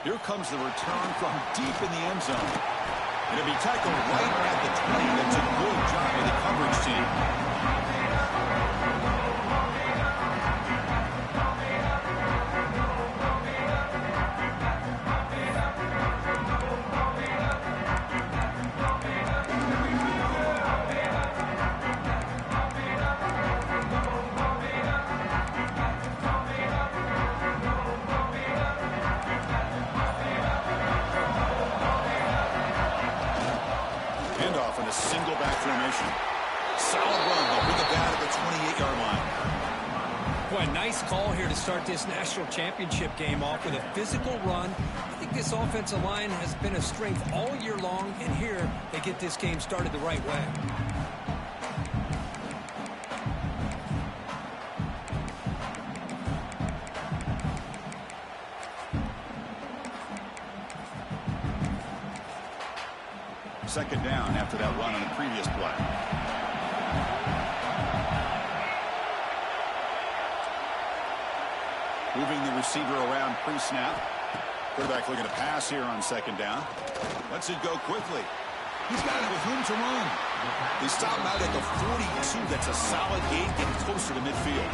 Here comes the return from deep in the end zone. It'll be tackled right at the 20. That's a good job of the coverage team. Single back formation. Solid run. They'll bring it down at the 28-yard line. Boy, nice call here to start this national championship game off with a physical run. I think this offensive line has been a strength all year long, and here they get this game started the right way. Second down after that run on the previous play. Moving the receiver around pre-snap. Quarterback looking to pass here on second down. Lets it go quickly. He's got it with room to run. They stop him out at the 42. That's a solid gain, getting closer to midfield.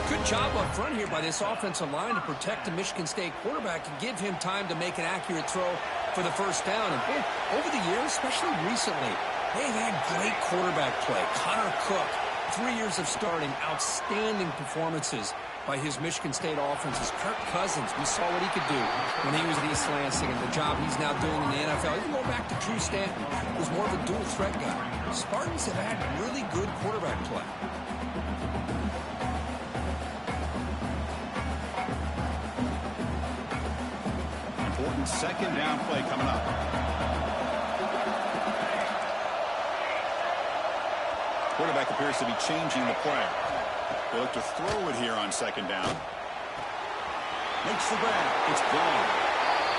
Good job up front here by this offensive line to protect the Michigan State quarterback and give him time to make an accurate throw for the first down. And boy, over the years, especially recently, they've had great quarterback play. Connor Cook, 3 years of starting, outstanding performances by his Michigan State offenses. Kirk Cousins, we saw what he could do when he was at East Lansing, and the job he's now doing in the NFL. You can go back to Drew Stanton, who's more of a dual threat guy. Spartans have had really good quarterback play. Important second down play coming up. Quarterback appears to be changing the play. They look to throw it here on second down. Makes the grab. It's gone.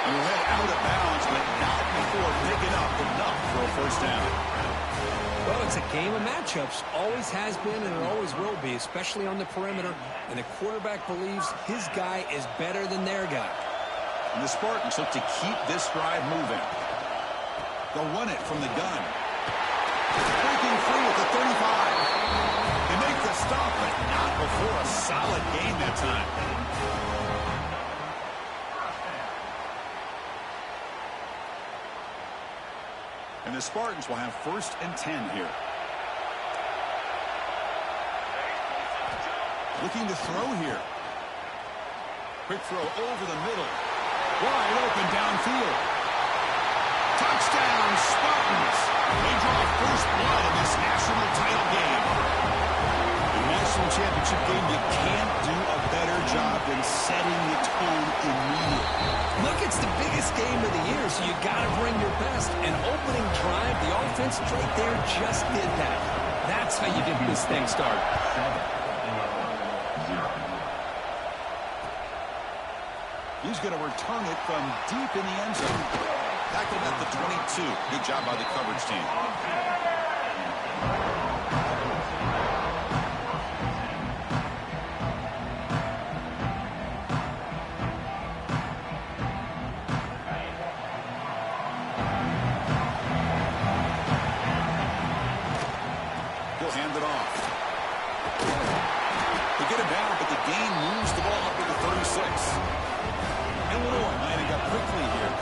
And we'll head out of bounds, but not before picking up enough for a first down. Well, it's a game of matchups. Always has been and it always will be, especially on the perimeter. And the quarterback believes his guy is better than their guy. And the Spartans look to keep this drive moving. They'll run it from the gun. Breaking free at the 35. They make the stop, but not before a solid gain that time. And the Spartans will have 1st and 10 here. Looking to throw here. Quick throw over the middle. Wide open downfield. Touchdown, Spartans. They draw first blood in this national title game. The national championship game, you can't do a better job than setting the tone immediately. Look, it's the biggest game of the year, so you got to bring your best. An opening drive, the offense right there just did that. That's how you get this thing started. He's going to return it from deep in the end zone. Tackled at the 22. Good job by the coverage team. He'll hand it off. They get him down, but the gain moves the ball up to the 36. Illinois lining up quickly here.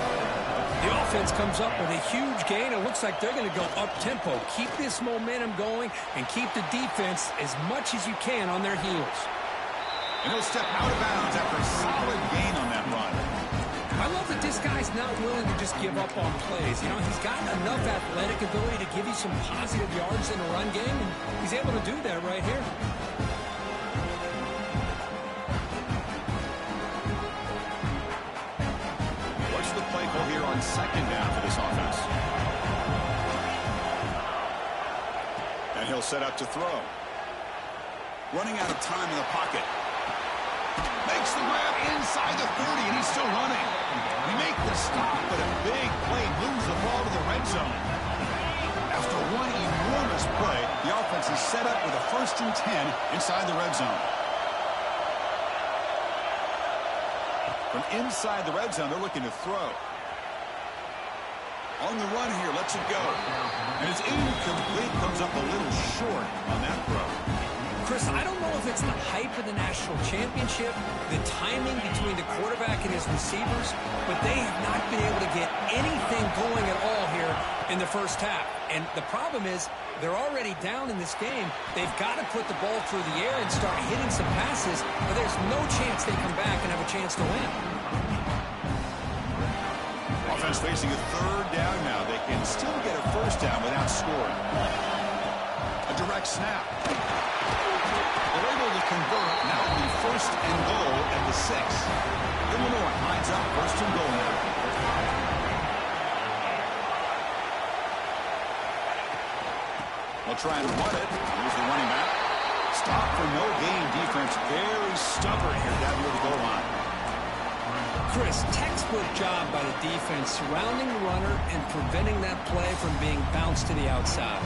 The offense comes up with a huge gain. It looks like they're going to go up-tempo. Keep this momentum going and keep the defense as much as you can on their heels. And he'll step out of bounds after a solid gain on that run. I love that this guy's not willing to just give up on plays. You know, he's got enough athletic ability to give you some positive yards in the run game, and he's able to do that right here. Here on second down for this offense. And he'll set up to throw. Running out of time in the pocket. Makes the grab inside the 30, and he's still running. They make the stop, but a big play moves the ball to the red zone. After one enormous play, the offense is set up with a 1st and 10 inside the red zone. From inside the red zone, they're looking to throw. On the run here, lets it go. And it's incomplete, comes up a little short on that throw. Chris, I don't know if it's the hype of the national championship, the timing between the quarterback and his receivers, but they have not been able to get anything going at all here in the first half. And the problem is they're already down in this game. They've got to put the ball through the air and start hitting some passes, or there's no chance they come back and have a chance to win. Offense facing a third down now. They can still get a first down without scoring. A direct snap. They're able to convert. Now it'll be first and goal at the 6. Illinois lines up first and goal now. They'll try and run it. Here's the running back. Stop for no gain. Defense very stubborn here down near the goal line. Chris, textbook job by the defense surrounding the runner and preventing that play from being bounced to the outside.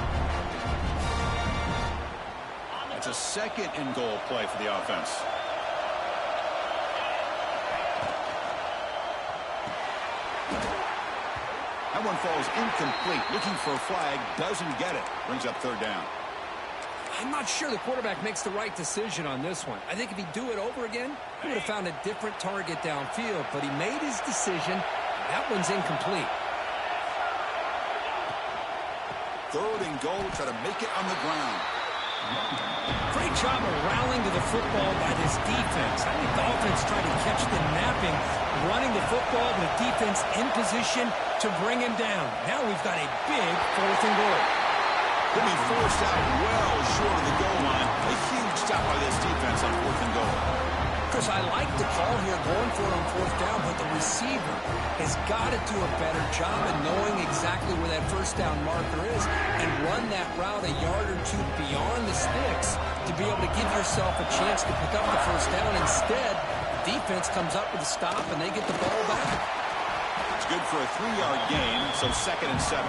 It's a second and goal play for the offense. That one falls incomplete. Looking for a flag. Doesn't get it. Brings up third down. I'm not sure the quarterback makes the right decision on this one. I think if he'd do it over again, he would have found a different target downfield, but he made his decision. That one's incomplete. Third and goal. Try to make it on the ground. Great job of rallying to the football by this defense. I think the offense tried to catch them napping, running the football, the defense in position to bring him down. Now we've got a big fourth and goal. He'll be forced out well short of the goal line. A huge stop by this defense on fourth and goal. Chris, I like the call here going for it on fourth down, but the receiver has got to do a better job of knowing exactly where that first down marker is and run that route a yard or two beyond the sticks to be able to give yourself a chance to pick up the first down. Instead, the defense comes up with a stop and they get the ball back. It's good for a 3-yard gain, so 2nd and 7.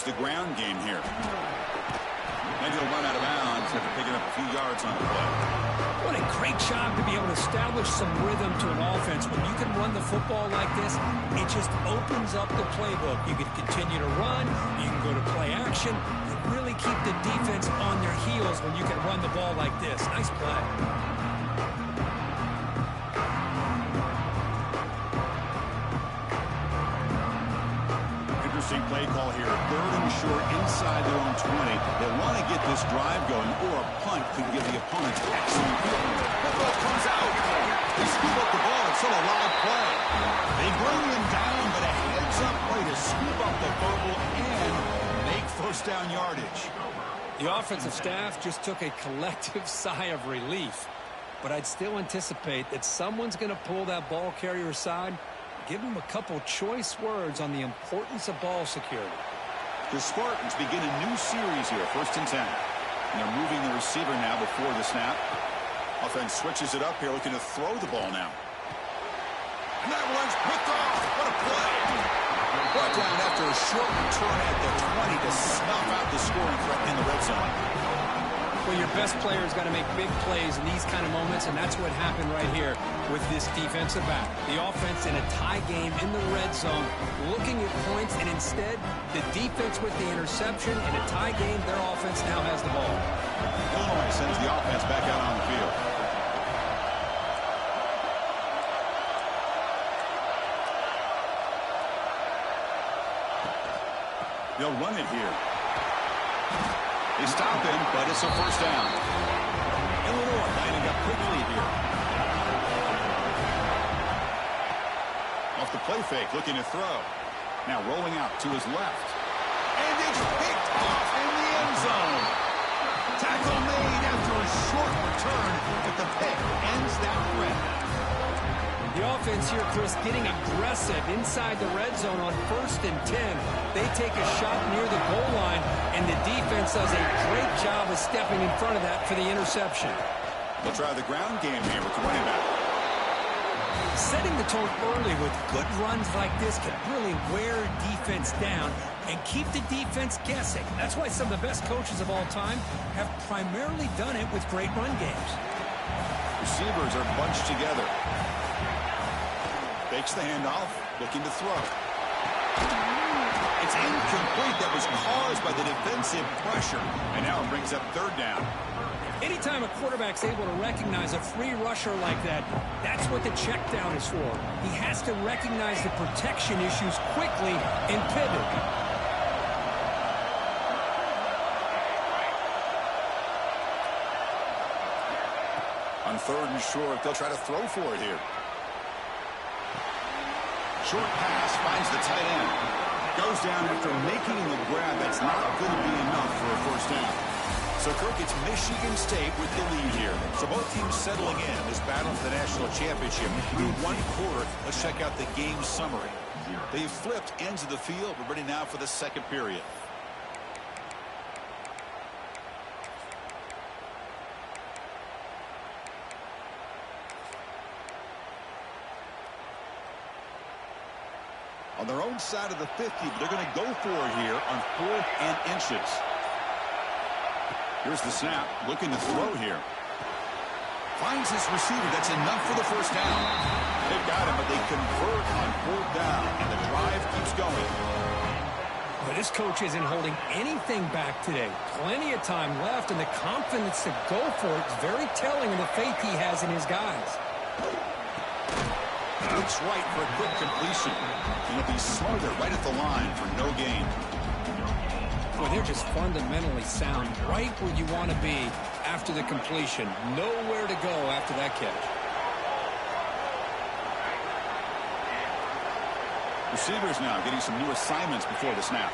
The ground game here. Maybe he'll run out of bounds after picking up a few yards on the play. What a great job to be able to establish some rhythm to an offense. When you can run the football like this, it just opens up the playbook. You can continue to run, you can go to play action, and really keep the defense on their heels when you can run the ball like this. Nice play. Play call here. 3rd and short inside their own 20. They want to get this drive going, or a punt could give the opponent excellent field. The ball comes out. They scoop up the ball. It's still a live play. They bring him down, but a heads-up play to scoop up the fumble and make first down yardage. The offensive staff just took a collective sigh of relief, but I'd still anticipate that someone's going to pull that ball carrier aside. Give him a couple choice words on the importance of ball security. The Spartans begin a new series here, 1st and 10. And they're moving the receiver now before the snap. Offense switches it up here, looking to throw the ball now. And that one's picked off. What a play. Brought down after a short return at the 20 to snuff out the scoring threat in the red zone. Well, your best player's got to make big plays in these kind of moments, and that's what happened right here with this defensive back. The offense in a tie game in the red zone, looking at points, and instead, the defense with the interception. In a tie game, their offense now has the ball. Illinois sends the offense back out on the field. They'll run it here. They stop him, but it's a first down. Illinois lining up quickly here. Off the play fake, looking to throw. Now rolling out to his left. And it's picked off in the end zone. Tackle made after a short return, but the pick ends that threat. The The offense here, Chris, getting aggressive inside the red zone on 1st and 10. They take a shot near the goal line, and the defense does a great job of stepping in front of that for the interception. They'll try the ground game here with the running back. Setting the tone early with good runs like this can really wear defense down and keep the defense guessing. That's why some of the best coaches of all time have primarily done it with great run games. Receivers are bunched together. Fakes the handoff, looking to throw. It's incomplete. That was caused by the defensive pressure. And now it brings up 3rd down. Anytime a quarterback's able to recognize a free rusher like that, that's what the check down is for. He has to recognize the protection issues quickly and pivot. On 3rd and short, they'll try to throw for it here. Short pass finds the tight end. Goes down after making the grab. That's not going to be enough for a 1st down. So, Kirk, it's Michigan State with the lead here. So both teams settling in this battle for the national championship through 1 quarter. Let's check out the game summary. They've flipped ends of the field. We're ready now for the 2nd period. On their own side of the 50, but they're going to go for it here on 4th and inches. Here's the snap, looking to throw here. Finds his receiver. That's enough for the 1st down. They've got him, but they convert on 4th down, and the drive keeps going. But this coach isn't holding anything back today. Plenty of time left, and the confidence to go for it is very telling of the faith he has in his guys. Looks right for a quick completion. And he'll be smothered right at the line for no gain. Well, they're just fundamentally sound right where you want to be after the completion. Nowhere to go after that catch. Receivers now getting some new assignments before the snap.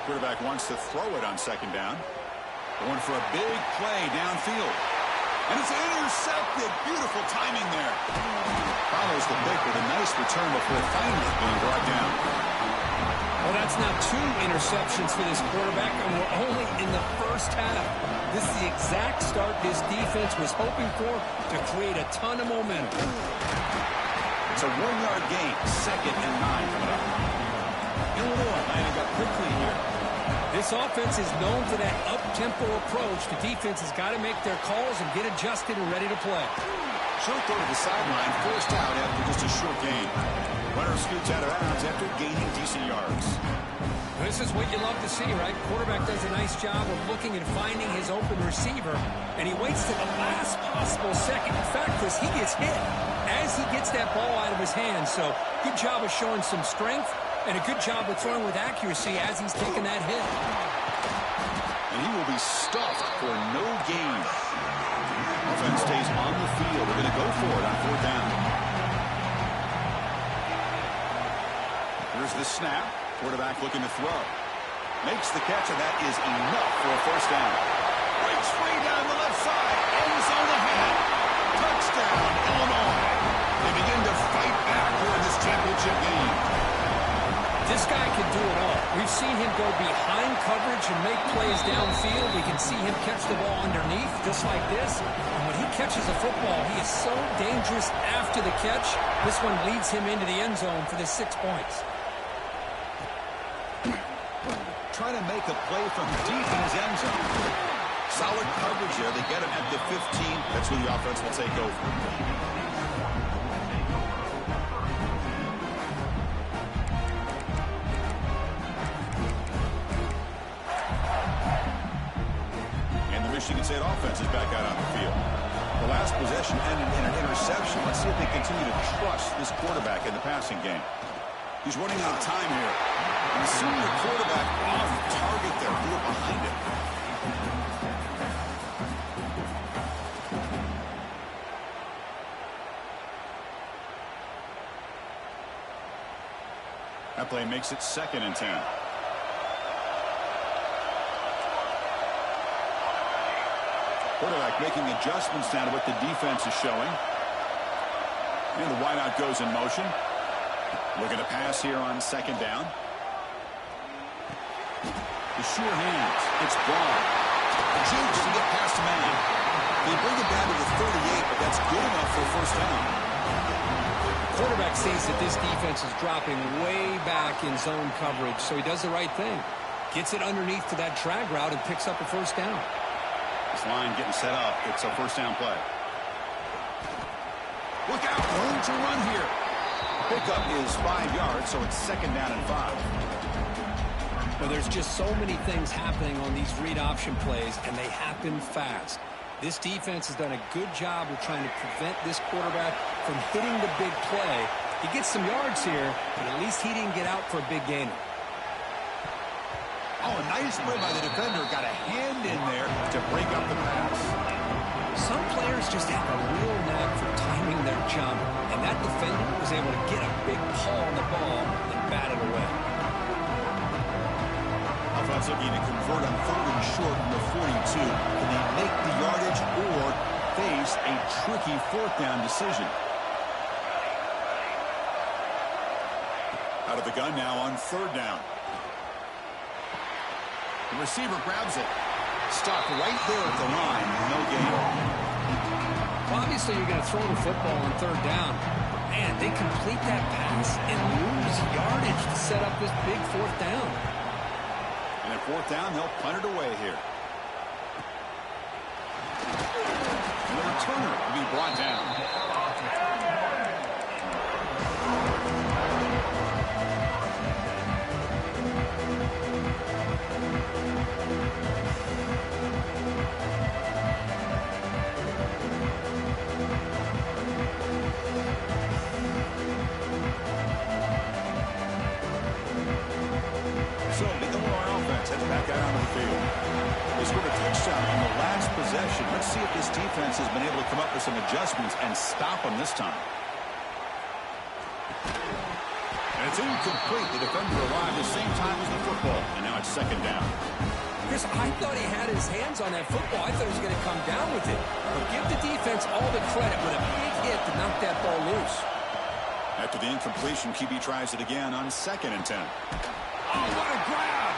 Quarterback wants to throw it on 2nd down. Going for a big play downfield. And it's intercepted. Beautiful timing there. Follows the pick with a nice return before finally being brought down. Well, that's now 2 interceptions for this quarterback, and we're only in the 1st half. This is the exact start this defense was hoping for to create a ton of momentum. It's a 1-yard gain. 2nd and 9 coming up. Illinois lining up quickly here. This offense is known for that up-tempo approach. The defense has got to make their calls and get adjusted and ready to play. Short throw to the sideline, 1st out after just a short gain. Runner scoots out of bounds after gaining decent yards. This is what you love to see, right? Quarterback does a nice job of looking and finding his open receiver, and he waits to the last possible second. In fact, Chris, he gets hit as he gets that ball out of his hands. So good job of showing some strength and a good job of throwing with accuracy as he's taking that hit. And he will be stuffed for no gain. Offense stays on the field. They're going to go for it on 4th down. Here's the snap. Quarterback looking to throw. Makes the catch, and that is enough for a 1st down. Breaks free down the left side. End zone ahead. Touchdown, Illinois. They begin to fight back here in this championship game. This guy can do it all. We've seen him go behind coverage and make plays downfield. We can see him catch the ball underneath, just like this. And when he catches a football, he is so dangerous after the catch. This one leads him into the end zone for the 6 points. Trying to make a play from deep in his end zone. Solid coverage there. They get him at the 15. That's where the offense will take over. And the Michigan State offense is back out on the field. The last possession ended in an interception. Let's see if they continue to trust this quarterback in the passing game. He's running out of time here. And the senior quarterback off target there. Threw it behind him. That play makes it 2nd and 10. Quarterback making adjustments now to what the defense is showing. And the wideout goes in motion. Looking to pass here on second down. The sure hands. It's gone. Jukes to get past the man. They bring it down to the 38, but that's good enough for a first down. The quarterback sees that this defense is dropping way back in zone coverage, so he does the right thing. Gets it underneath to that drag route and picks up a first down. This line getting set up. It's a first down play. Look out. Room to run here. Pickup is 5 yards, so it's second down and 5. Well, there's just so many things happening on these read option plays, and they happen fast. This defense has done a good job of trying to prevent this quarterback from hitting the big play. He gets some yards here, but at least he didn't get out for a big gainer. Oh, a nice play by the defender. Got a hand in there to break up the pass. Some players just have a real knack for timing their jump, and that defender was able to get a big paw on the ball and bat it away. Offense looking to convert on third and short from the 42. Can they make the yardage or face a tricky fourth down decision? Out of the gun now on third down. The receiver grabs it. Stopped right there at the line. No gain. Obviously, you're going to throw the football on third down. Man, they complete that pass and lose yardage to set up this big fourth down. And at fourth down, they'll punt it away here. And the returner will be brought down. So, the Illinois offense heads back out onto the field. They scored a touchdown on the last possession. Let's see if this defense has been able to come up with some adjustments and stop them this time. And it's incomplete. The defender arrived at the same time as the football. And now it's second down. Chris, I thought he had his hands on that football. I thought he was going to come down with it. But give the defense all the credit with a big hit to knock that ball loose. After the incompletion, QB tries it again on second and 10. Oh, what a grab!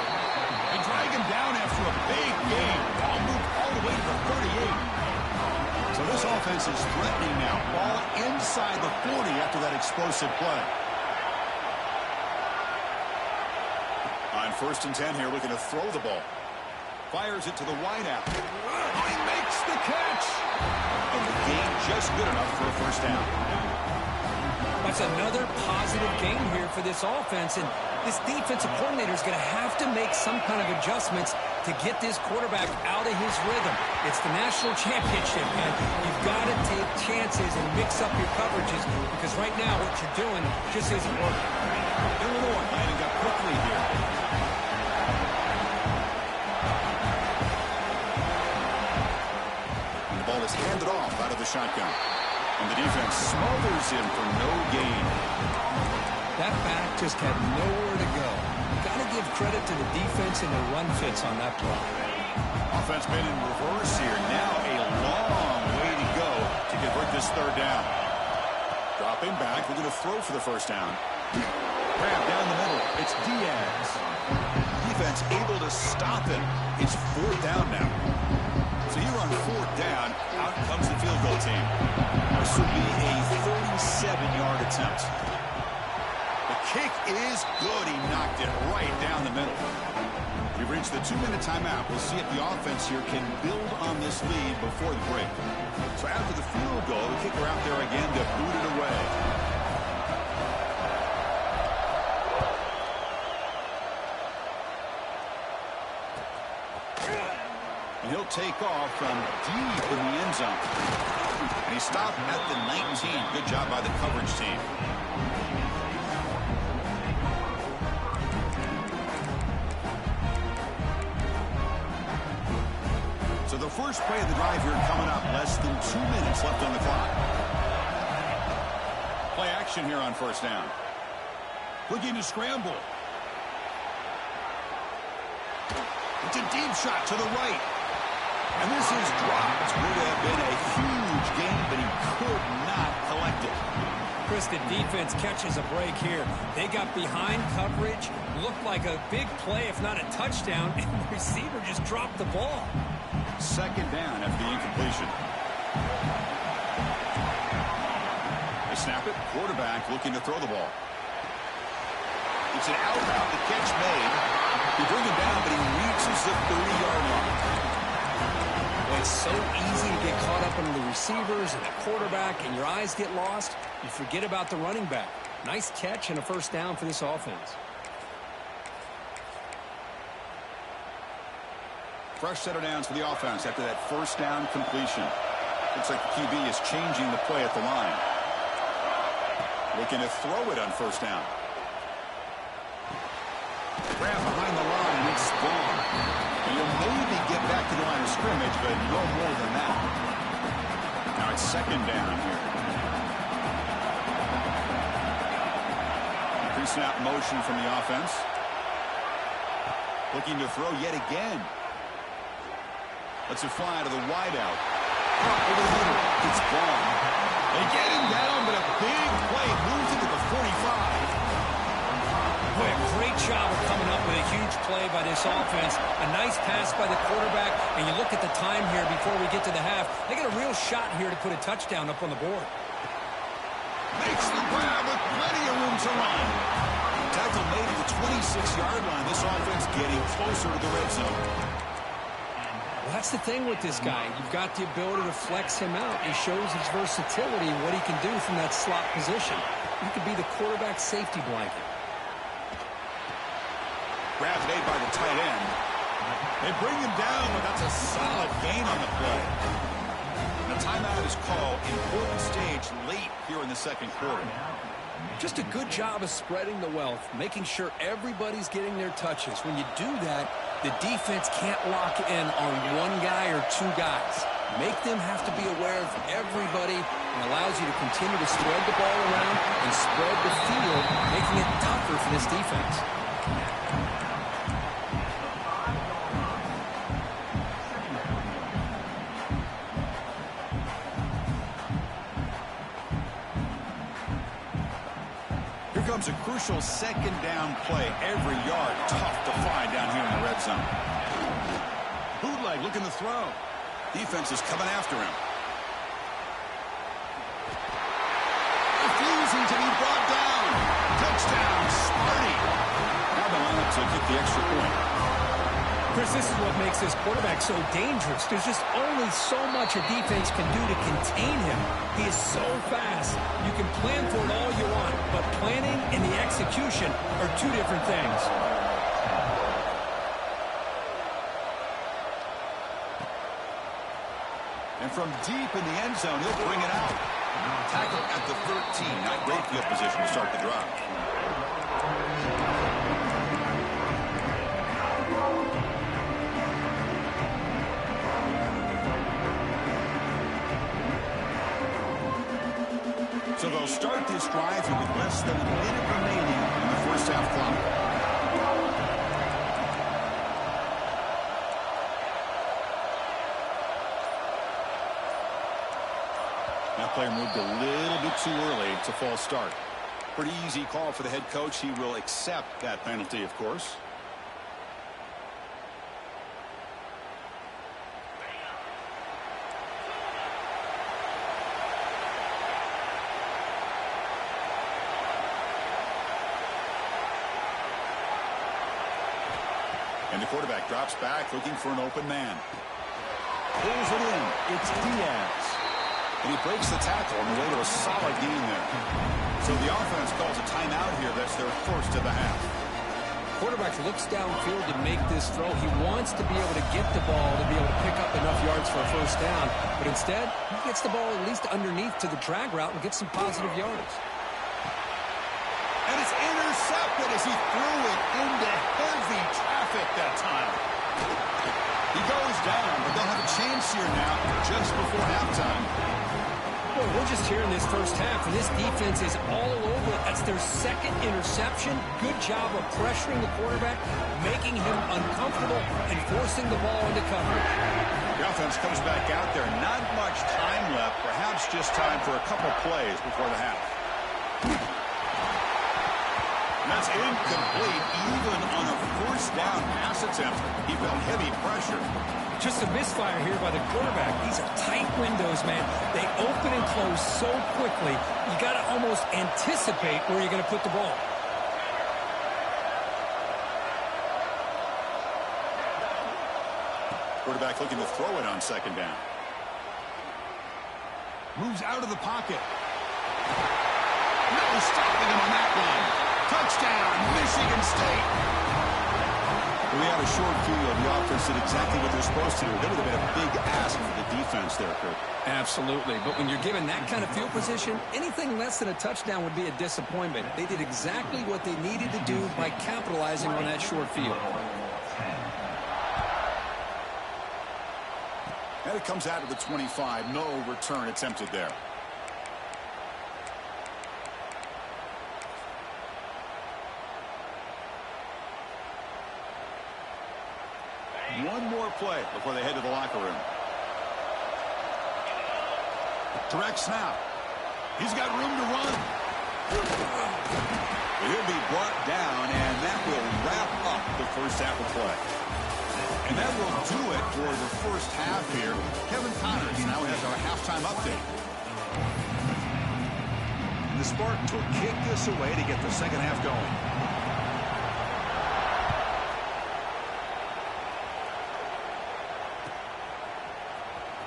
They drag him down after a big gain. Ball moved all the way to the 38. So this offense is threatening now. Ball inside the 40 after that explosive play. On first and 10 here, looking to throw the ball. Fires it to the wideout. Oh, he makes the catch! And the gain just good enough for a first down. That's another positive game here for this offense, and this defensive coordinator is going to have to make some kind of adjustments to get this quarterback out of his rhythm. It's the national championship, man. You've got to take chances and mix up your coverages because right now what you're doing just isn't working. Illinois lining up quickly here. And the ball is handed off out of the shotgun. And the defense smothers him for no gain. That back just had nowhere to go. Got to give credit to the defense and the run fits on that play. Offense been in reverse here. Now a long way to go to convert this third down. Dropping back. We're going to throw for the first down. Grab down the middle. It's Diaz. Defense able to stop it. It's fourth down now. So here on fourth down, out comes the field goal team. This will be a 37-yard attempt. The kick is good. He knocked it right down the middle. We've reached the 2-minute timeout. We'll see if the offense here can build on this lead before the break. So after the field goal, the kicker out there again to boot it away. And he'll take off from deep in the end zone. And he stopped at the 19. Good job by the coverage team. So the first play of the drive here coming up. Less than 2 minutes left on the clock. Play action here on first down. Looking to scramble. It's a deep shot to the right. And this is dropped. Would have been a huge gain, but he could not collect it. twisted defense catches a break here. They got behind coverage, looked like a big play, if not a touchdown, and the receiver just dropped the ball. Second down after the incompletion. They snap it. Quarterback looking to throw the ball. It's an out route. The catch made. They bring him down, but he reaches the 30-yard line. Well, it's so easy to get caught up under the receivers and the quarterback, and your eyes get lost. You forget about the running back. Nice catch and a first down for this offense. Fresh set of downs for the offense after that first down completion. Looks like the QB is changing the play at the line. Looking to throw it on first down. Grab behind the line, it's gone. And you'll maybe get back to the line of scrimmage, but no more than that. Now it's second down here. Pre-snap motion from the offense. Looking to throw yet again. Lets it fly to the wideout. Over the middle. It's gone. They get him down, but a big play moves into the 45. Boy, a great job of coming up with a huge play by this offense. A nice pass by the quarterback, and you look at the time here before we get to the half. They got a real shot here to put a touchdown up on the board. Makes the grab with plenty of room to run. Tackle made at the 26-yard line. This offense getting closer to the red zone. Well, that's the thing with this guy. You've got the ability to flex him out. He shows his versatility and what he can do from that slot position. He could be the quarterback safety blanket. Grab made by the tight end. They bring him down, but that's a solid gain on the play. And a timeout is called. Important stage late here in the second quarter. Just a good job of spreading the wealth, making sure everybody's getting their touches. When you do that, the defense can't lock in on one guy or two guys. Make them have to be aware of everybody, and allows you to continue to spread the ball around and spread the field, making it tougher for this defense. Comes a crucial second down play. Every yard tough to find down here in the red zone. Bootleg looking to throw. Defense is coming after him. Refusing to be brought down. Touchdown, Sparty. Now the lineup to get the extra point. Chris, this is what makes this quarterback so dangerous. There's just only so much a defense can do to contain him. He is so fast. You can plan for it all you want, but planning and the execution are two different things. And from deep in the end zone, he'll bring it out. Tackle at the 13. Not great field position to start the drive. So they'll start this drive here with less than a minute remaining in the first half clock. That player moved a little bit too early. It's a false start. Pretty easy call for the head coach. He will accept that penalty, of course. And the quarterback drops back, looking for an open man. Pulls it in. It's Diaz. And he breaks the tackle on the way to a solid gain there. So the offense calls a timeout here. That's their first of the half. Quarterback looks downfield to make this throw. He wants to be able to get the ball to be able to pick up enough yards for a first down. But instead, he gets the ball at least underneath to the drag route and gets some positive yards. And it's intercepted as he threw it into heavy traffic that time. He goes down, but they'll have a chance here now just before halftime. Boy, we're just here in this first half, and this defense is all over it. That's their second interception. Good job of pressuring the quarterback, making him uncomfortable, and forcing the ball into coverage. The offense comes back out there. Not much time left. Perhaps just time for a couple plays before the half. And that's incomplete. Even on a first down pass attempt, he felt heavy pressure. Just a misfire here by the quarterback. These are tight windows, man. They open and close so quickly, you got to almost anticipate where you're going to put the ball. Quarterback looking to throw it on second down. Moves out of the pocket. No stopping him on that one. Touchdown, Michigan State. We had a short field. The offense did exactly what they're supposed to do. That would have been a big ask for the defense there, Kurt. Absolutely. But when you're given that kind of field position, anything less than a touchdown would be a disappointment. They did exactly what they needed to do by capitalizing on that short field. And it comes out to the 25. No return attempted there. One more play before they head to the locker room. Direct snap. He's got room to run. He'll be brought down, and that will wrap up the first half of play. And that will do it for the first half here. Kevin Connors now has our halftime update. The Spartans will kick this away to get the second half going.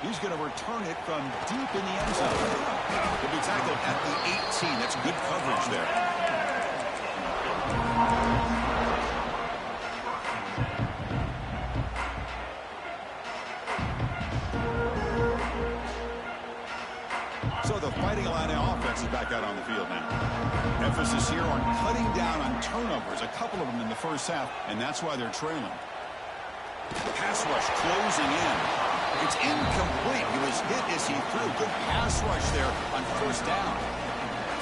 He's going to return it from deep in the end zone. He'll be tackled at the 18. That's good coverage there. So the Fighting Illini offense is back out on the field now. Emphasis here on cutting down on turnovers, a couple of them in the first half, and that's why they're trailing. Pass rush closing in. It's incomplete. He was hit as he threw. Good pass rush there on first down.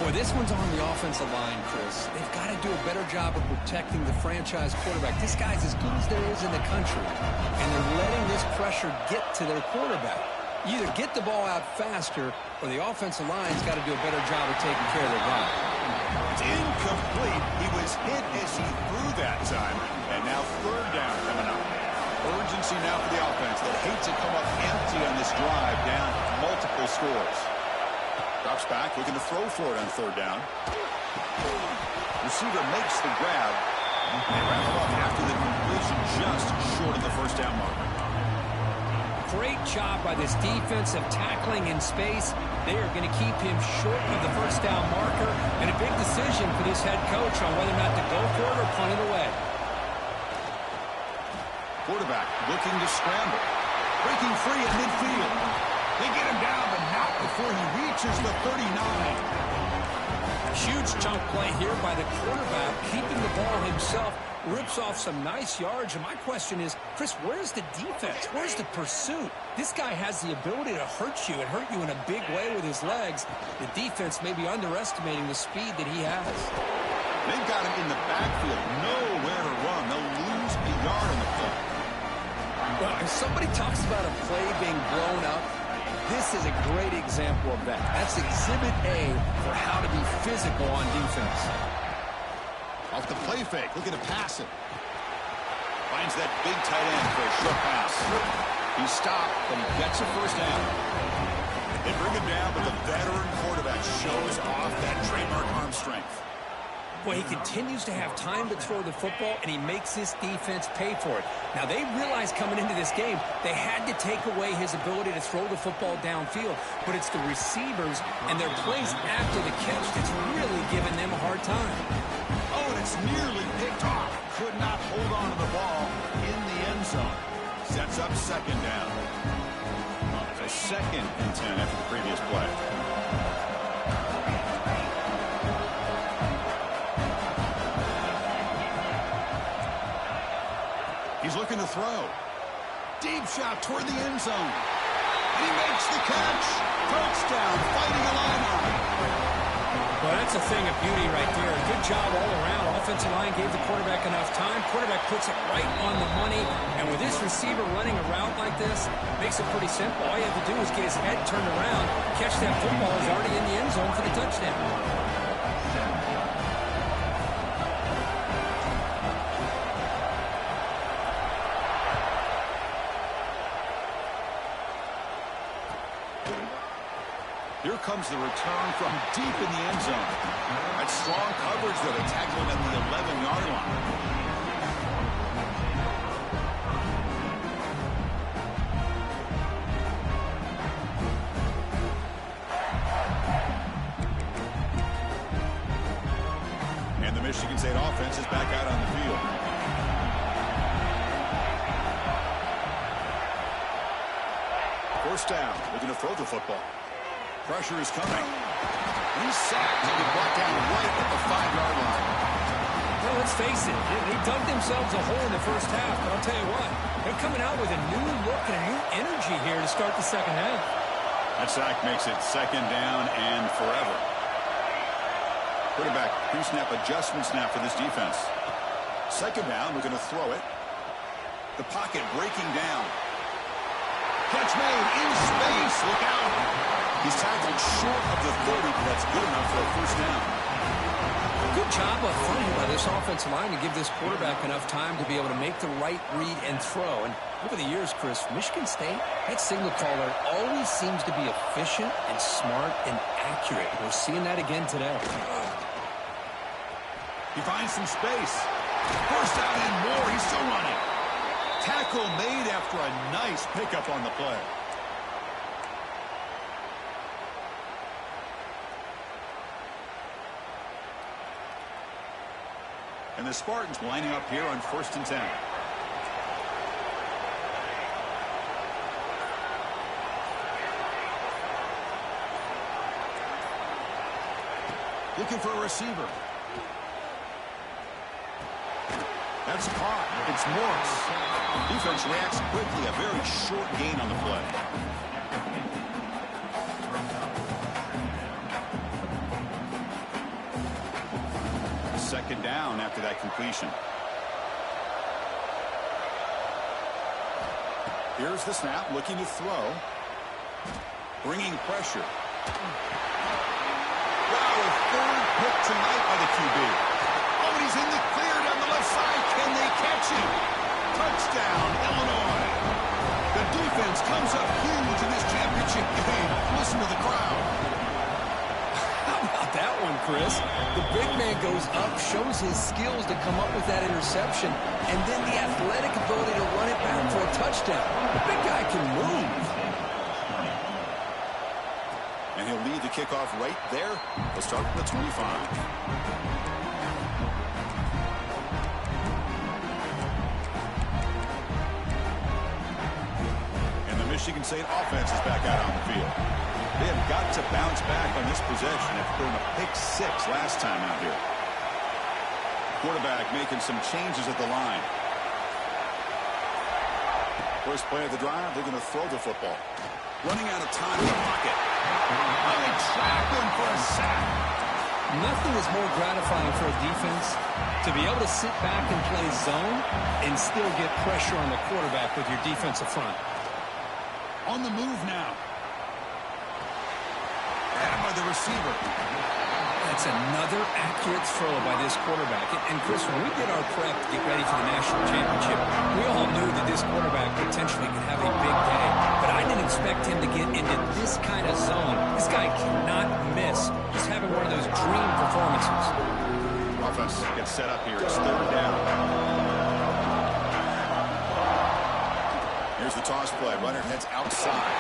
Boy, this one's on the offensive line, Chris. They've got to do a better job of protecting the franchise quarterback. This guy's as good as there is in the country, and they're letting this pressure get to their quarterback. You either get the ball out faster, or the offensive line's got to do a better job of taking care of their guy. It's incomplete. He was hit as he threw that time, and now third down coming up. Urgency now for the offense. They'll hate to come up empty on this drive, down multiple scores. Drops back, looking to throw for it on third down. Receiver makes the grab. They wrap him up after the completion, just short of the first down mark. Great job by this defensive tackling in space. They are going to keep him short of the first down marker, and a big decision for this head coach on whether or not to go for it or punt it away. Quarterback looking to scramble. Breaking free at midfield. They get him down, but not before he reaches the 39. Huge chunk play here by the quarterback, keeping the ball himself. Rips off some nice yards. And my question is, Chris, where's the defense? Where's the pursuit? This guy has the ability to hurt you and hurt you in a big way with his legs. The defense may be underestimating the speed that he has. They've got him in the backfield. Nowhere to run. They'll lose a yard on the play. Well, if somebody talks about a play being blown up, this is a great example of that. That's exhibit A for how to be physical on defense. Off the play fake, looking to pass it. Finds that big tight end for a short pass. He's stopped, but he gets a first down. They bring him down, but the veteran quarterback shows off that trademark arm strength. Well, he continues to have time to throw the football, and he makes this defense pay for it. Now, they realized coming into this game they had to take away his ability to throw the football downfield, but it's the receivers and their plays after the catch that's really giving them a hard time. Oh, and it's nearly picked off. Could not hold on to the ball in the end zone. Sets up second down. A second and 10 after the previous play. He's looking to throw. Deep shot toward the end zone. And he makes the catch. Touchdown, Fighting Illini. Well, that's a thing of beauty right there. Good job all around. Offensive line gave the quarterback enough time. Quarterback puts it right on the money. And with this receiver running a route like this, makes it pretty simple. All you have to do is get his head turned around, catch that football. He's already in the end zone for the touchdown. comes the return from deep in the end zone. That's strong coverage, though, to tackle him at the 11-yard line. And the Michigan State offense is back out on the field. First down, looking to throw the football. Pressure is coming. He's sacked. He'll be brought down right at the 5-yard line. Well, let's face it. They dug themselves a hole in the first half, but I'll tell you what, they're coming out with a new look and a new energy here to start the second half. That sack makes it second down and forever. Quarterback pre-snap adjustment snap for this defense. Second down, we're going to throw it. The pocket breaking down. Catch made in space. Look out. He's tackled short of the 30, but that's good enough for a first down. Good job up front here by this offensive line to give this quarterback enough time to be able to make the right read and throw. And over the years, Chris, Michigan State, that signal caller always seems to be efficient and smart and accurate. We're seeing that again today. He finds some space. First down and more. He's still running. Tackle made after a nice pickup on the play. And the Spartans lining up here on 1st and 10. Looking for a receiver. That's caught. It's Morris. Defense reacts quickly. A very short gain on the play. Second down after that completion. Here's the snap, looking to throw. Bringing pressure. Wow, a third pick tonight by the QB. Oh, and he's in the clear down the left side. Can they catch him? Touchdown, Illinois. The defense comes up huge in this championship game. Listen to the crowd. How about that one, Chris? The big man goes up, shows his skills to come up with that interception, and then the athletic ability to run it back for a touchdown. The big guy can move. And he'll lead the kickoff right there. They'll start at the 25. Michigan State offense is back out on the field. They have got to bounce back on this possession after throwing a pick 6 last time out here. Quarterback making some changes at the line. First play of the drive, they're going to throw the football. Running out of time in the pocket. And they trap him for a sack. Nothing is more gratifying for a defense to be able to sit back and play zone and still get pressure on the quarterback with your defensive front. On the move now. And by the receiver. That's another accurate throw by this quarterback. And Chris, when we did our prep to get ready for the national championship, we all knew that this quarterback potentially could have a big day. But I didn't expect him to get into this kind of zone. This guy cannot miss. Just having one of those dream performances. Offense gets set up here. It's third down. Here's the toss play. Runner heads outside.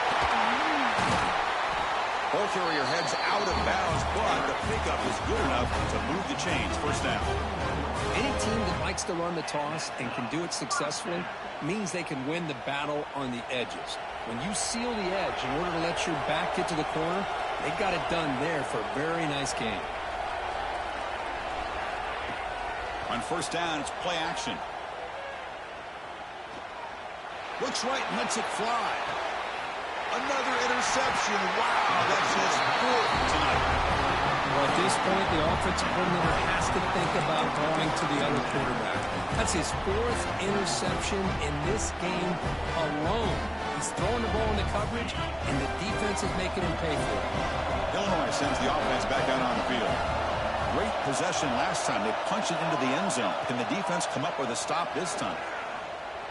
Ball carrier heads out of bounds, but the pickup is good enough to move the chains. First down. Any team that likes to run the toss and can do it successfully means they can win the battle on the edges. When you seal the edge in order to let your back get to the corner, they got it done there for a very nice game. On first down, it's play action. Looks right and lets it fly. Another interception. Wow, that's his 4th tonight. Well, at this point, the offensive coordinator has to think about throwing to the other quarterback. That's his 4th interception in this game alone. He's throwing the ball in the coverage, and the defense is making him pay for it. Illinois sends the offense back out on the field. Great possession last time. They punch it into the end zone. Can the defense come up with a stop this time?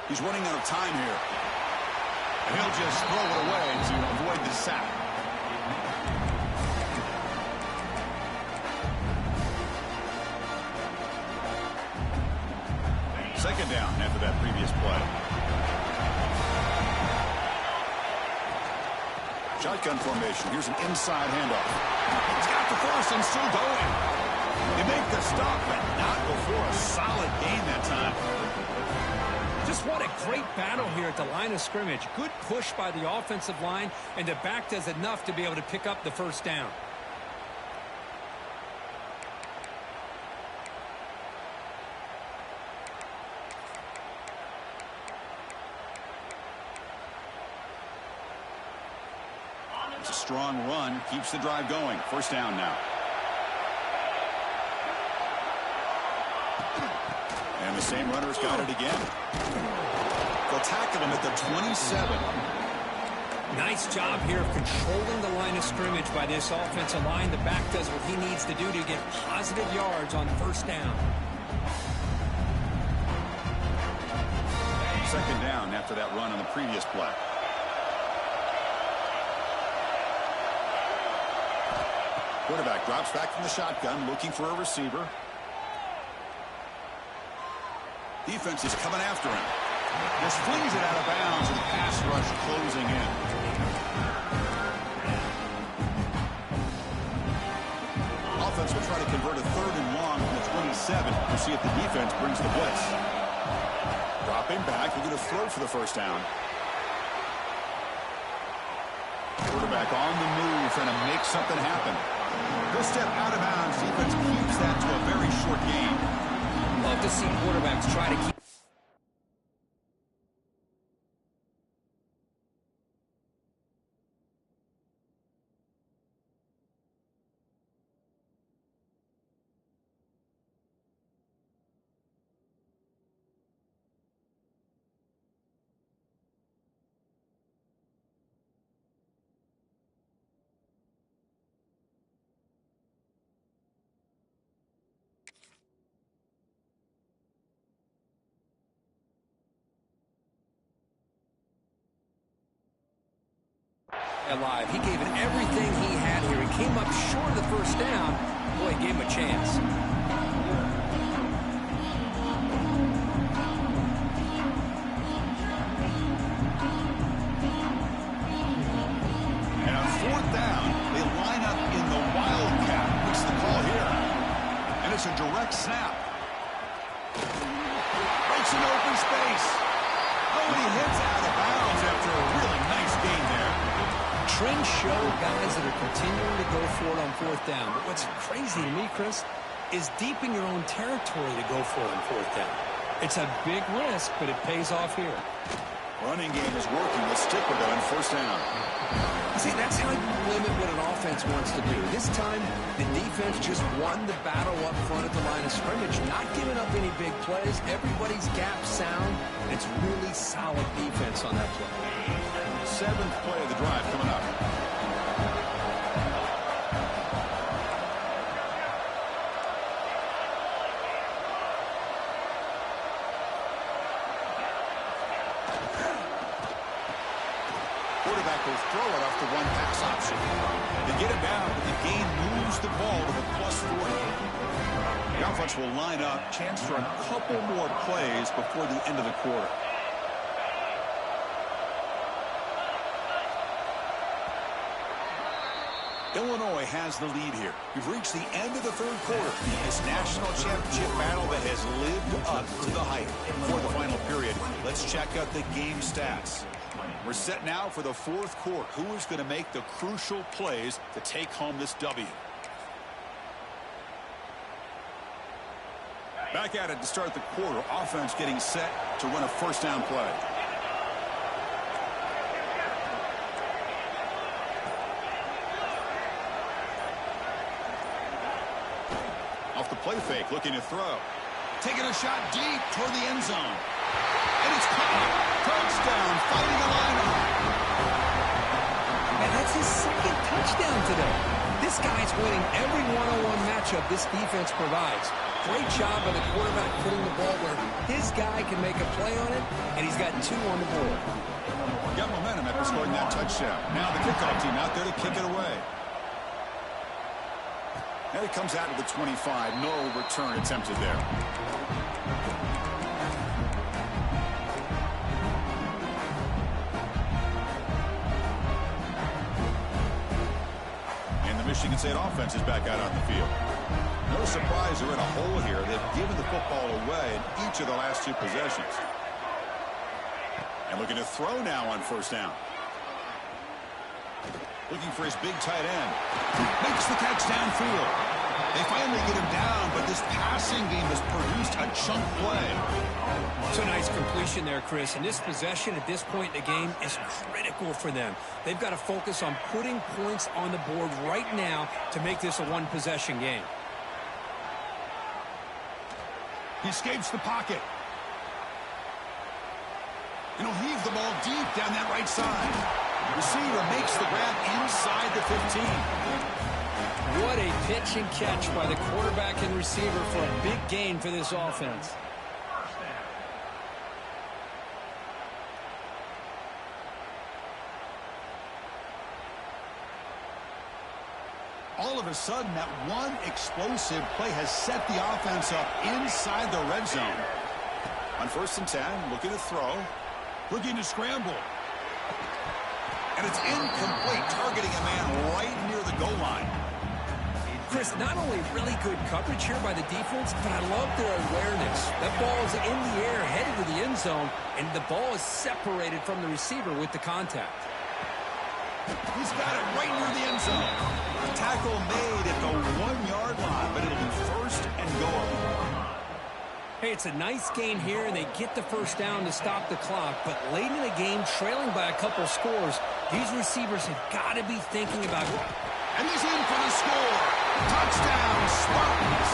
He's running out of time here. And he'll just throw it away to avoid the sack. Second down after that previous play. Shotgun formation. Here's an inside handoff. He's got the first and still going. They make the stop, but not before a solid gain that time. Just what a great battle here at the line of scrimmage. Good push by the offensive line, and the back does enough to be able to pick up the first down. It's a strong run. Keeps the drive going. First down now. And the same runner's got it again. They'll tackle him at the 27. Nice job here of controlling the line of scrimmage by this offensive line. The back does what he needs to do to get positive yards on first down. Second down after that run on the previous play. Quarterback drops back from the shotgun, looking for a receiver. Defense is coming after him. Just flings it out of bounds, and the pass rush closing in. Offense will try to convert a third and long from the 27 to see if the defense brings the blitz. Dropping back, we're going to throw for the first down. Quarterback on the move, trying to make something happen. Good step out of bounds. Defense keeps that to a very short game. Love to see quarterbacks try to keep. Alive. He gave it everything he had here. He came up short of the first down. Boy, he gave him a chance. And on fourth down, they line up in the wildcat. What's the call here? And it's a direct snap. Breaks an open space. Oh, and he hits out of bounds after a really nice gain there. Trends show guys that are continuing to go for it on fourth down. But what's crazy to me, Chris, is deep in your own territory to go for it on fourth down. It's a big risk, but it pays off here. Running game is working. Let's stick with it on first down. See, that's how you limit what an offense wants to do. This time, the defense just won the battle up front at the line of scrimmage, not giving up any big plays. Everybody's gap sound. It's really solid defense on that play. Seventh play of the drive coming up. Quarterback will throw it off the one pass option. They get it down, but the gain moves the ball to the plus 40. The offense will line up, chance for a couple more plays before the end of the quarter. Illinois has the lead here. We've reached the end of the third quarter. This national championship battle that has lived up to the hype. For the final period, let's check out the game stats. We're set now for the fourth quarter. Who is going to make the crucial plays to take home this W? Back at it to start the quarter. Offense getting set to run a first down play. Off the play fake, looking to throw. Taking a shot deep toward the end zone. And it's caught. Touchdown, fighting a lineup. And that's his second touchdown today. This guy's winning every one-on-one matchup this defense provides. Great job by the quarterback putting the ball where his guy can make a play on it, and he's got two on the board. Got momentum after scoring that touchdown. Now the kickoff team out there to kick it away. And it comes out of the 25. No return attempted there. Michigan State offense is back out on the field. No surprise they're in a hole here. They've given the football away in each of the last 2 possessions. And looking to throw now on first down. Looking for his big tight end. Makes the catch downfield. They finally get him down, but this passing game has produced a chunk play. It's a nice completion there, Chris. And this possession at this point in the game is critical for them. They've got to focus on putting points on the board right now to make this a one-possession game. He escapes the pocket. And he'll heave the ball deep down that right side. Receiver makes the grab inside the 15. What a pitch and catch by the quarterback and receiver for a big gain for this offense. All of a sudden, that one explosive play has set the offense up inside the red zone. On 1st and 10, looking to throw, looking to scramble. And it's incomplete, targeting a man right near the goal line. Chris, not only really good coverage here by the defense, but I love their awareness. That ball is in the air, headed to the end zone, and the ball is separated from the receiver with the contact. He's got it right near the end zone. A tackle made at the 1-yard line, but it'll be 1st and goal. Hey, it's a nice gain here, and they get the first down to stop the clock. But late in the game, trailing by a couple scores, these receivers have got to be thinking about it. And he's in for the score. Touchdown, Spartans.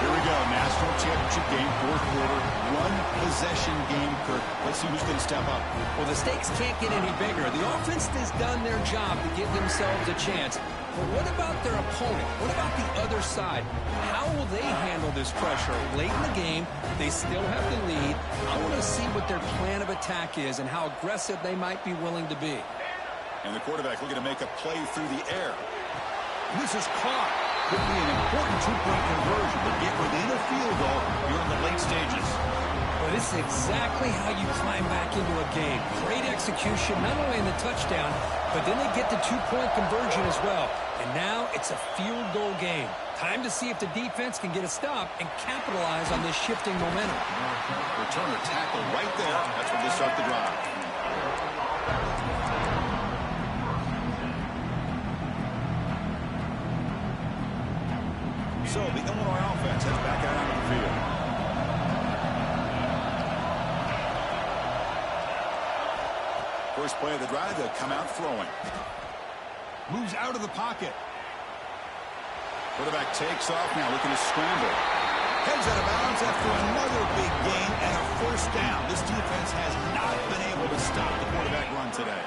Here we go, national championship game, 4th quarter, one-possession game, Kirk. Let's see who's going to step up. Well, the stakes can't get any bigger. The offense has done their job to give themselves a chance. But what about their opponent? What about the other side? How will they handle this pressure? Late in the game, they still have the lead. I want to see what their plan of attack is and how aggressive they might be willing to be. And the quarterback looking to make a play through the air. And this is caught. Could be an important 2-point conversion to get within a field goal here in the late stages. Well, this is exactly how you climb back into a game. Great execution, not only in the touchdown, but then they get the 2-point conversion as well. And now it's a field goal game. Time to see if the defense can get a stop and capitalize on this shifting momentum. Returner tackle right there. That's where they start the drive. So the Illinois offense heads back out onto the field. First play of the drive, they'll come out throwing. Moves out of the pocket. Quarterback takes off now, looking to scramble. Heads out of bounds after another big gain and a first down. This defense has not been able to stop the quarterback run today.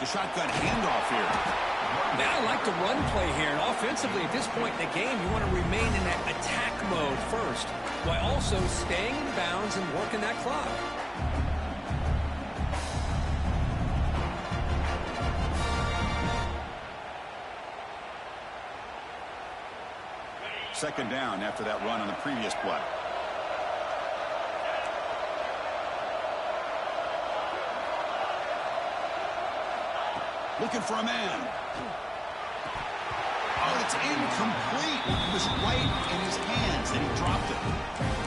The shotgun handoff here. Now I like the run play here. And offensively, at this point in the game, you want to remain in that attack mode first, while also staying in bounds and working that clock. Second down after that run on the previous play. Looking for a man. Oh, it's incomplete. It was right in his hands, and he dropped it.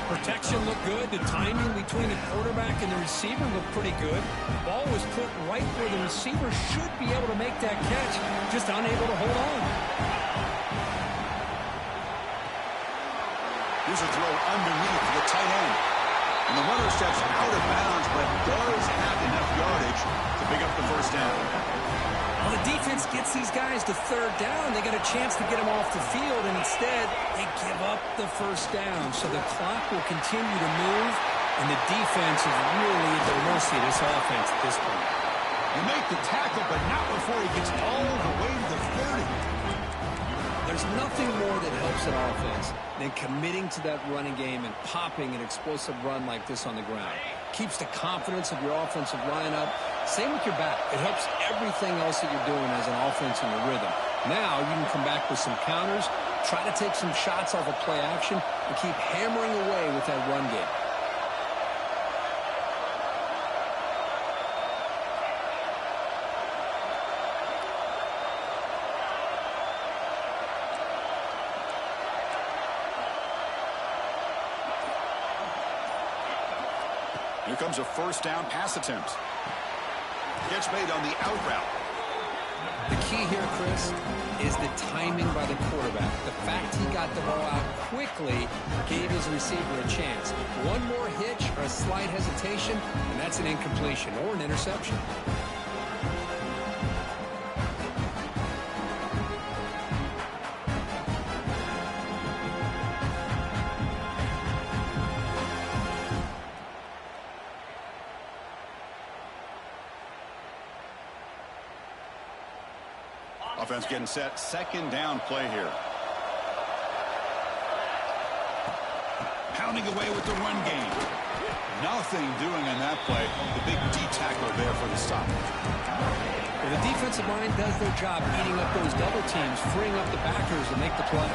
Protection looked good. The timing between the quarterback and the receiver looked pretty good. The ball was put right where the receiver should be able to make that catch, just unable to hold on. Here's a throw underneath the tight end. And the runner steps out of bounds, but does have enough yardage to pick up the first down. Well, the defense gets these guys to third down. They got a chance to get them off the field, and instead they give up the first down. So the clock will continue to move, and the defense is really at the mercy of this offense at this point. You make the tackle, but not before he gets all the way to the 30. There's nothing more that helps an offense than committing to that running game and popping an explosive run like this on the ground. Keeps the confidence of your offensive lineup. Same with your back. It helps everything else that you're doing as an offense in your rhythm. Now you can come back with some counters, try to take some shots off of play action, and keep hammering away with that run game. Here comes a first down pass attempt. Catch made on the out route. The key here, Chris, is the timing by the quarterback. The fact he got the ball out quickly gave his receiver a chance. One more hitch or a slight hesitation, and that's an incompletion or an interception. Offense getting set. Second down play here. Pounding away with the run game. Nothing doing on that play. The big D tackle there for the stop. Well, the defensive line does their job eating up those double teams, freeing up the backers to make the play.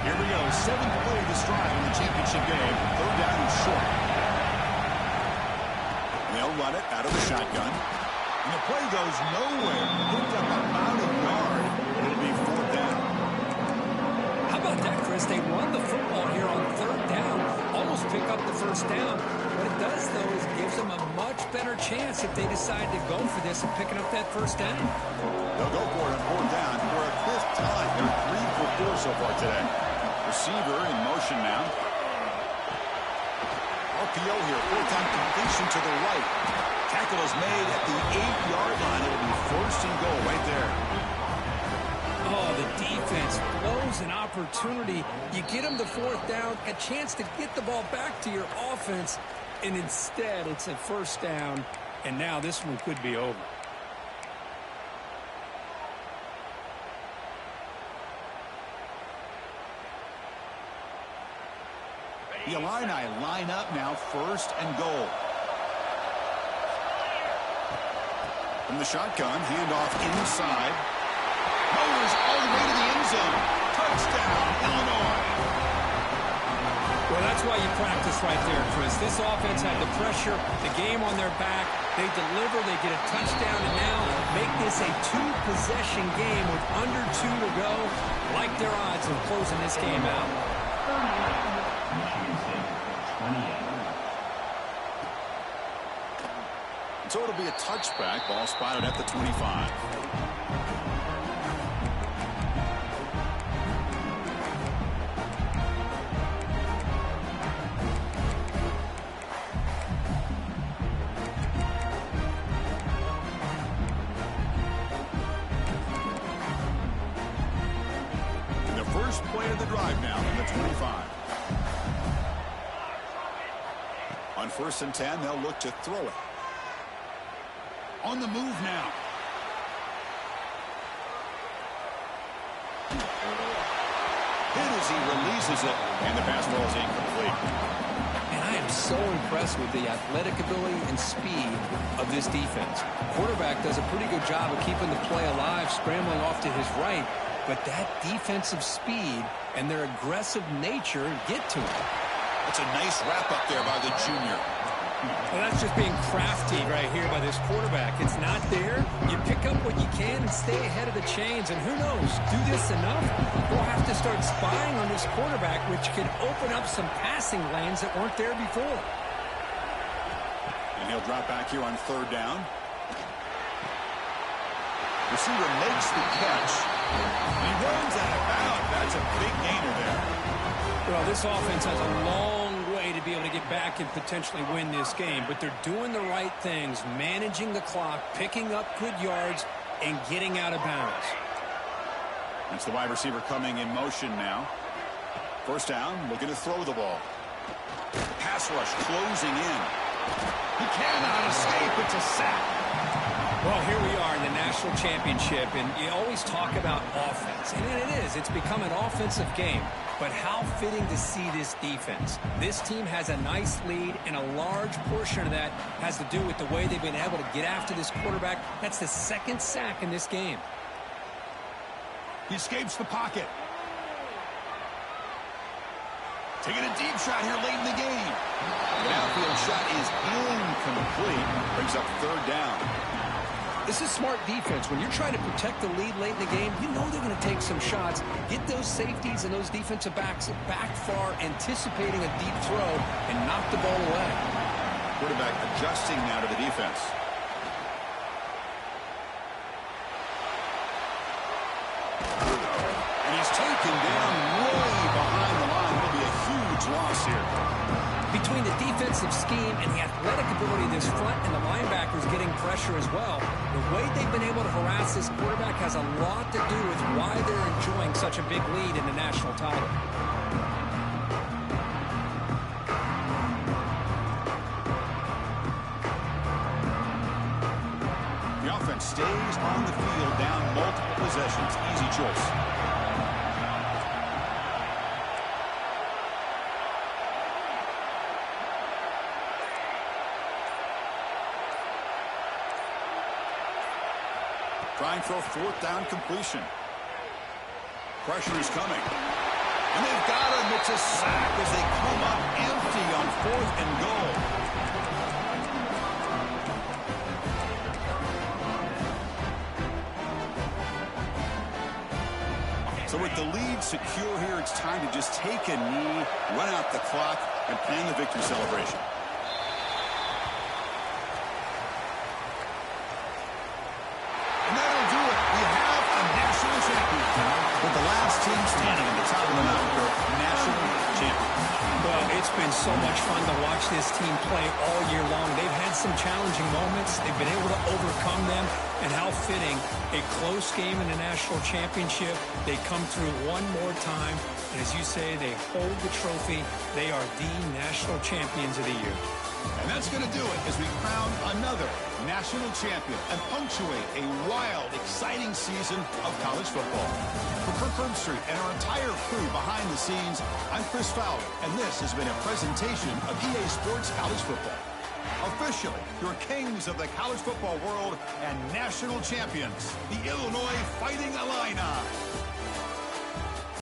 Here we go. Seventh play of this drive in the championship game. Third down and short. They'll run it out of the shotgun. And the play goes nowhere. Picked up about a yard. It'll be fourth down. How about that, Chris? They run the football here on third down, almost pick up the first down. What it does, though, is it gives them a much better chance if they decide to go for this and picking up that first down. They'll go for it on fourth down for a fifth time. They're 3 for 4 so far today. Receiver in motion now. RPO here, full-time completion to the right. Tackle is made at the 8-yard line. It'll be first and goal right there. Oh, the defense blows an opportunity. You get them the fourth down, a chance to get the ball back to your offense, and instead it's a first down, and now this one could be over. The Illini line up now, first and goal. From the shotgun, handoff inside. Mowers all the way to the end zone. Touchdown, Illinois. Well, that's why you practice right there, Chris. This offense had the pressure, the game on their back. They deliver, they get a touchdown, and now make this a 2-possession game with under 2 to go. Like their odds of closing this game out. So it'll be a touchback. Ball spotted at the 25. And the first play of the drive now from the 25. On 1st and 10, they'll look to throw it. On the move now. Hit as he releases it, and the pass ball is incomplete. And I am so impressed with the athletic ability and speed of this defense. Quarterback does a pretty good job of keeping the play alive, scrambling off to his right, but that defensive speed and their aggressive nature get to him. That's a nice wrap up there by the junior. Well, that's just being crafty right here by this quarterback. It's not there. You pick up what you can and stay ahead of the chains. And who knows, do this enough, we'll have to start spying on this quarterback, which can open up some passing lanes that weren't there before. And he'll drop back here on third down. Receiver makes the catch. He runs out of bounds. That's a big gainer there. Well, this offense has a long way to be able to get back and potentially win this game, but they're doing the right things, managing the clock, picking up good yards, and getting out of bounds. It's the wide receiver coming in motion now. First down, looking to throw the ball. Pass rush closing in. He cannot escape. It's a sack. Well, here we are in the national championship, and you always talk about offense, and it is. It's become an offensive game. But how fitting to see this defense. This team has a nice lead, and a large portion of that has to do with the way they've been able to get after this quarterback. That's the second sack in this game. He escapes the pocket. Taking a deep shot here late in the game. The downfield shot is incomplete. Brings up third down. This is smart defense. When you're trying to protect the lead late in the game, you know they're going to take some shots, get those safeties and those defensive backs back far, anticipating a deep throw, and knock the ball away. Quarterback adjusting now to the defense. And he's taken down way behind the line. Will be a huge loss here. Between the defensive scheme and the athletic ability of this front and the linebackers getting pressure as well, the way they've been able to harass this quarterback has a lot to do with why they're enjoying such a big lead in the national title. The offense stays on the field down multiple possessions. Easy choice. Trying for a fourth down completion. Pressure is coming. And they've got him. It's a sack as they come up empty on 4th and goal. So with the lead secure here, it's time to just take a knee, run out the clock, and plan the victory celebration. With the last team standing at the top of the mountain, national champion. Well, it's been so much fun to watch this team play all year long. They've had some challenging moments. They've been able to overcome them. And how fitting, a close game in the national championship. They come through one more time. And as you say, they hold the trophy. They are the national champions of the year. And that's going to do it as we crown another national champion and punctuate a wild, exciting season of college football. For Kirk Herbstreit and our entire crew behind the scenes, I'm Chris Fowler, and this has been a presentation of EA Sports College Football. Officially, your kings of the college football world and national champions, the Illinois Fighting Illini.